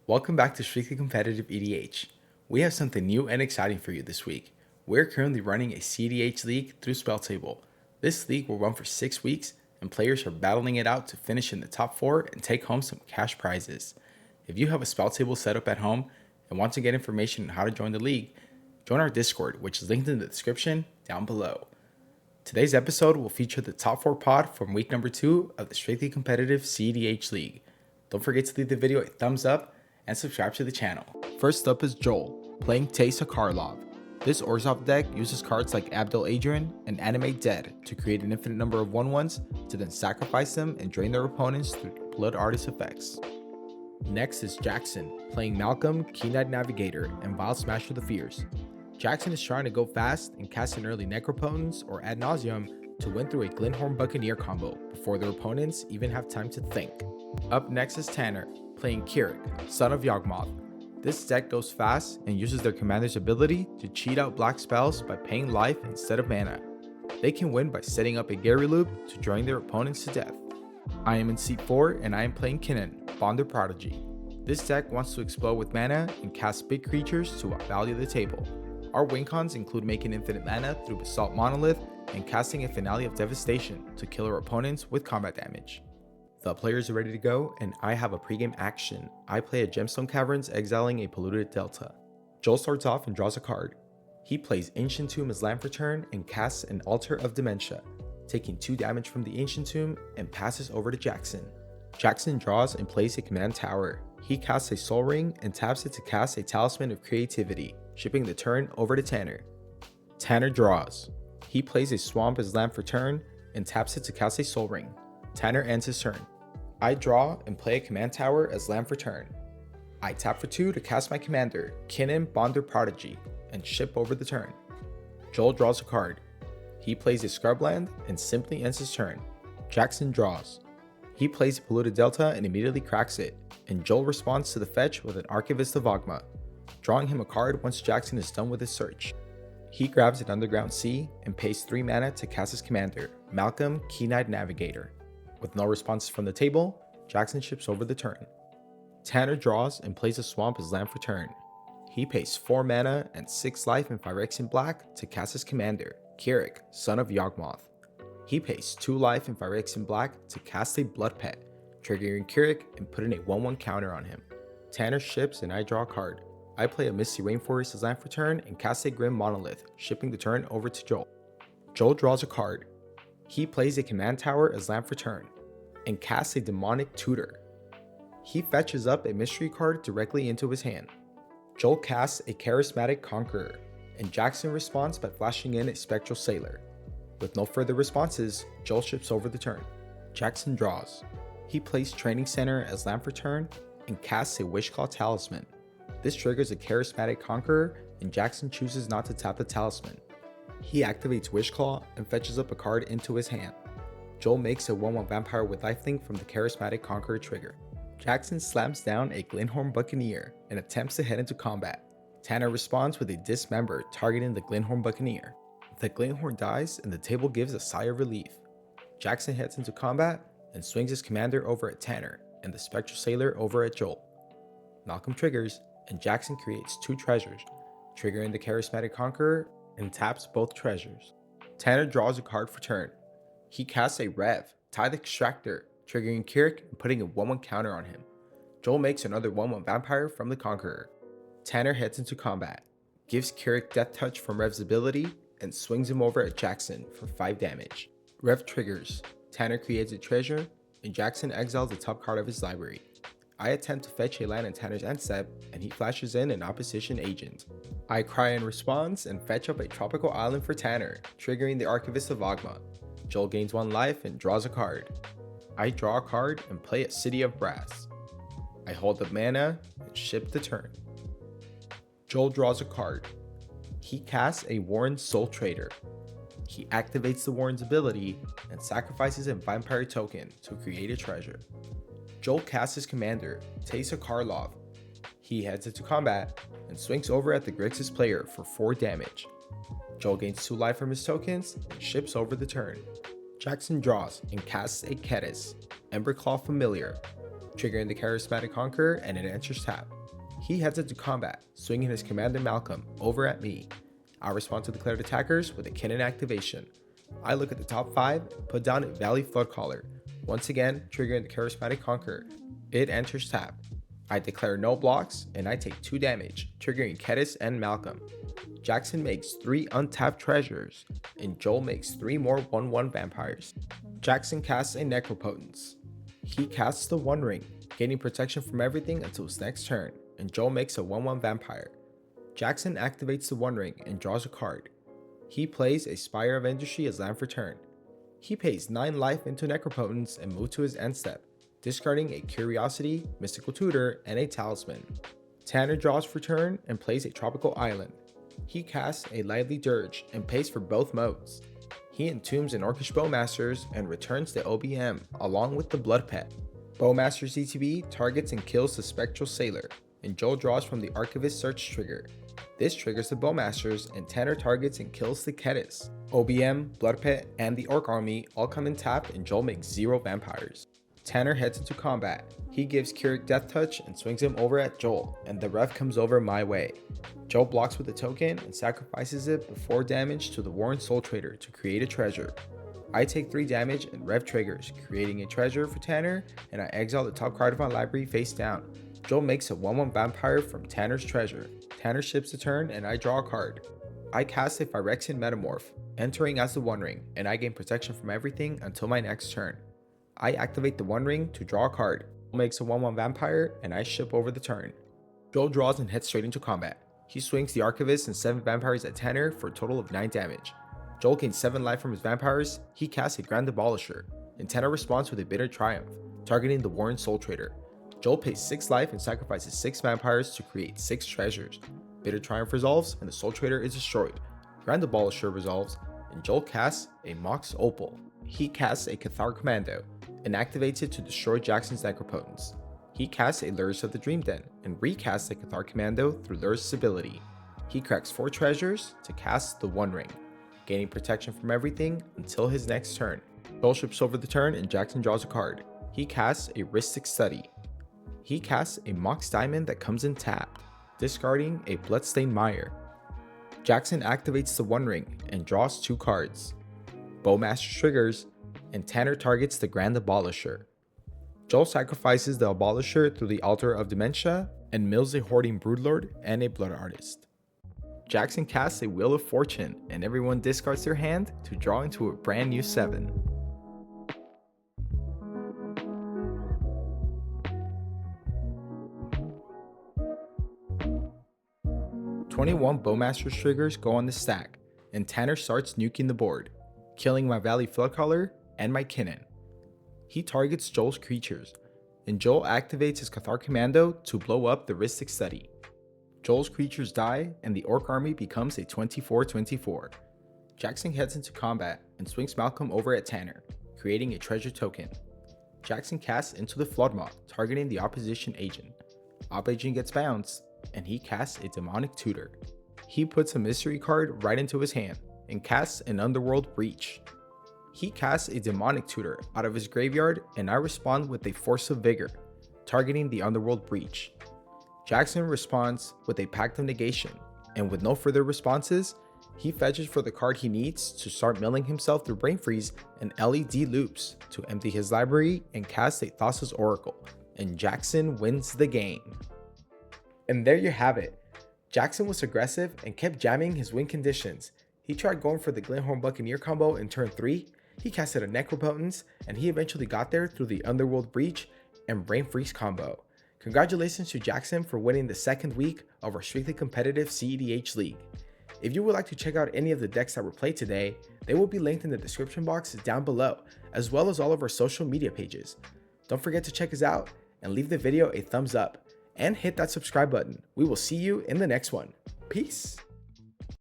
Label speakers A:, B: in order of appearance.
A: Welcome back to Strictly Competitive EDH. We have something new and exciting for you this week. We're currently running a cEDH league through Spell Table. This league will run for 6 weeks, and players are battling it out to finish in the top 4 and take home some cash prizes. If you have a Spell Table set up at home and want to get information on how to join the league, join our Discord, which is linked in the description down below. Today's episode will feature the top 4 pod from week number 2 of the Strictly Competitive cEDH league. Don't forget to leave the video a thumbs up and subscribe to the channel. First up is Joel, playing Teysa Karlov. This Orzhov deck uses cards like Abdel Adrian and Animate Dead to create an infinite number of 1/1s to then sacrifice them and drain their opponents through Blood Artist effects. Next is Jackson, playing Malcolm, Keen-Eyed Navigator, and Vile Smasher the Fierce. Jackson is trying to go fast and cast an early Necropotence or Ad Nauseam to win through a Glinthorn Buccaneer combo before their opponents even have time to think. Up next is Tanner, playing Kirik, Son of Yawgmoth. This deck goes fast and uses their commander's ability to cheat out black spells by paying life instead of mana. They can win by setting up a Gary loop to drain their opponents to death. I am in seat 4 and I am playing Kinnan, Bonder Prodigy. This deck wants to explode with mana and cast big creatures to outvalue the table. Our win cons include making infinite mana through Basalt Monolith and casting a Finale of Devastation to kill our opponents with combat damage. The players are ready to go, and I have a pregame action. I play a Gemstone Caverns, exiling a Polluted Delta. Joel starts off and draws a card. He plays Ancient Tomb as land for turn and casts an Altar of Dementia, taking 2 damage from the Ancient Tomb and passes over to Jackson. Jackson draws and plays a Command Tower. He casts a Soul Ring and taps it to cast a Talisman of Creativity, shipping the turn over to Tanner. Tanner draws. He plays a Swamp as land for turn and taps it to cast a Soul Ring. Tanner ends his turn. I draw and play a Command Tower as land for turn. I tap for 2 to cast my commander, Kinnan Bonder Prodigy, and ship over the turn. Joel draws a card. He plays a Scrubland and simply ends his turn. Jackson draws. He plays a Polluted Delta and immediately cracks it, and Joel responds to the fetch with an Archivist of Ogma, drawing him a card once Jackson is done with his search. He grabs an Underground Sea and pays 3 mana to cast his commander, Malcolm, Keen-Eyed Navigator. With no responses from the table, Jackson ships over the turn. Tanner draws and plays a Swamp as land for turn. He pays 4 mana and 6 life in Phyrexian Black to cast his commander, Kirik, Son of Yawgmoth. He pays 2 life in Phyrexian Black to cast a Blood Pet, triggering Kirik and putting a 1/1 counter on him. Tanner ships and I draw a card. I play a Misty Rainforest as land for turn and cast a Grim Monolith, shipping the turn over to Joel. Joel draws a card. He plays a Command Tower as land for turn and casts a Demonic Tutor. He fetches up a mystery card directly into his hand. Joel casts a Charismatic Conqueror, and Jackson responds by flashing in a Spectral Sailor. With no further responses, Joel ships over the turn. Jackson draws. He plays Training Center as land for turn and casts a Wishclaw Talisman. This triggers a Charismatic Conqueror, and Jackson chooses not to tap the talisman. He activates Wishclaw and fetches up a card into his hand. Joel makes a 1/1 Vampire with Lifelink from the Charismatic Conqueror trigger. Jackson slams down a Glinthorn Buccaneer and attempts to head into combat. Tanner responds with a Dismember targeting the Glinthorn Buccaneer. The Glinthorn dies and the table gives a sigh of relief. Jackson heads into combat and swings his commander over at Tanner and the Spectral Sailor over at Joel. Malcolm triggers and Jackson creates 2 treasures, triggering the Charismatic Conqueror and taps both treasures. Tanner draws a card for turn. He casts a Rev, Tithe Extractor, triggering Kirik and putting a 1/1 counter on him. Joel makes another 1/1 Vampire from the Conqueror. Tanner heads into combat, gives Kirik Death Touch from Rev's ability, and swings him over at Jackson for 5 damage. Rev triggers, Tanner creates a treasure, and Jackson exiles the top card of his library. I attempt to fetch a land in Tanner's end step, and he flashes in an Opposition Agent. I cry in response and fetch up a Tropical Island for Tanner, triggering the Archivist of Ogma. Joel gains 1 life and draws a card. I draw a card and play a City of Brass. I hold up mana and ship the turn. Joel draws a card. He casts a Warren Soul Trader. He activates the Warren's ability and sacrifices a Vampire token to create a treasure. Joel casts his commander, Teysa Karlov. He heads into combat and swings over at the Grixis player for 4 damage. Joel gains 2 life from his tokens and ships over the turn. Jackson draws and casts a Ketis, Emberclaw Familiar. triggering the Charismatic Conqueror, and it enters tap. He heads into combat, swinging his Commander Malcolm over at me. I respond to declared attackers with a Kinnan activation. I look at the top 5 and put down a Valley Floodcaller, once again triggering the Charismatic Conqueror. It enters tap. I declare no blocks and I take 2 damage, triggering cEDH and Malcolm. Jackson makes 3 untapped treasures, and Joel makes 3 more 1/1 vampires. Jackson casts a Necropotence. He casts the One Ring, gaining protection from everything until his next turn, and Joel makes a 1/1 vampire. Jackson activates the One Ring and draws a card. He plays a Spire of Industry as land for turn. He pays 9 life into Necropotence and moves to his end step, discarding a Curiosity, Mystical Tutor, and a Talisman. Tanner draws for turn and plays a Tropical Island. He casts a Lively Dirge and pays for both modes. He entombs an Orcish Bowmasters and returns the OBM along with the Blood Pet. Bowmaster's ETB targets and kills the Spectral Sailor, and Joel draws from the Archivist Search trigger. This triggers the Bowmasters, and Tanner targets and kills the cEDH. OBM, Blood Pet, and the Orc Army all come in tapped, and Joel makes 0 vampires. Tanner heads into combat. He gives Keurig Death Touch and swings him over at Joel, and the ref comes over my way. Joel blocks with a token and sacrifices it before damage to the Warren Soul Trader to create a treasure. I take 3 damage and rev triggers, creating a treasure for Tanner, and I exile the top card of my library face down. Joel makes a 1/1 vampire from Tanner's treasure. Tanner ships a turn and I draw a card. I cast a Phyrexian Metamorph, entering as the One Ring, and I gain protection from everything until my next turn. I activate the One Ring to draw a card. Joel makes a 1/1 vampire and I ship over the turn. Joel draws and heads straight into combat. He swings the Archivist and 7 vampires at Tanner for a total of 9 damage. Joel gains 7 life from his vampires. He casts a Grand Abolisher, and Tanner responds with a Bitter Triumph, targeting the Warren Soul Trader. Joel pays 6 life and sacrifices 6 vampires to create 6 treasures. Bitter Triumph resolves and the Soul Trader is destroyed. Grand Abolisher resolves and Joel casts a Mox Opal. He casts a Cathar Commando and activates it to destroy Jackson's Necropotence. He casts a Lurrus of the Dream Den and recasts the Cathar Commando through Lurrus' ability. He cracks 4 treasures to cast the One Ring, gaining protection from everything until his next turn. Joel ships over the turn and Jackson draws a card. He casts a Rhystic Study. He casts a Mox Diamond that comes in tapped, discarding a Bloodstained Mire. Jackson activates the One Ring and draws 2 cards. Bowmaster triggers, and Tanner targets the Grand Abolisher. Joel sacrifices the Abolisher through the Altar of Dementia and mills a Hoarding Broodlord and a Blood Artist. Jackson casts a Wheel of Fortune and everyone discards their hand to draw into a brand new 7. "21 Bowmaster's triggers go on the stack, and Tanner starts nuking the board, killing my Valley Floodcaller and my Kinnan. He targets Joel's creatures, and Joel activates his Cathar Commando to blow up the Rhystic Study. Joel's creatures die, and the Orc Army becomes a 24/24. Jackson heads into combat and swings Malcolm over at Tanner, creating a treasure token. Jackson casts into the Floodmoth, targeting the opposition agent. Op-Agent gets bounced, and he casts a Demonic Tutor. He puts a mystery card right into his hand and casts an Underworld Breach. He casts a Demonic Tutor out of his graveyard, and I respond with a Force of Vigor, targeting the Underworld Breach. Jackson responds with a Pact of Negation, and with no further responses, he fetches for the card he needs to start milling himself through Brain Freeze and LED loops to empty his library and cast a Thassa's Oracle, and Jackson wins the game. And there you have it. Jackson was aggressive and kept jamming his win conditions. He tried going for the Glenhorn Buccaneer combo in turn 3, he casted a Necropotence, and he eventually got there through the Underworld Breach and Brain Freeze combo. Congratulations to Jackson for winning the second week of our strictly competitive cEDH League. If you would like to check out any of the decks that were played today, they will be linked in the description box down below, as well as all of our social media pages. Don't forget to check us out and leave the video a thumbs up, and hit that subscribe button. We will see you in the next one. Peace.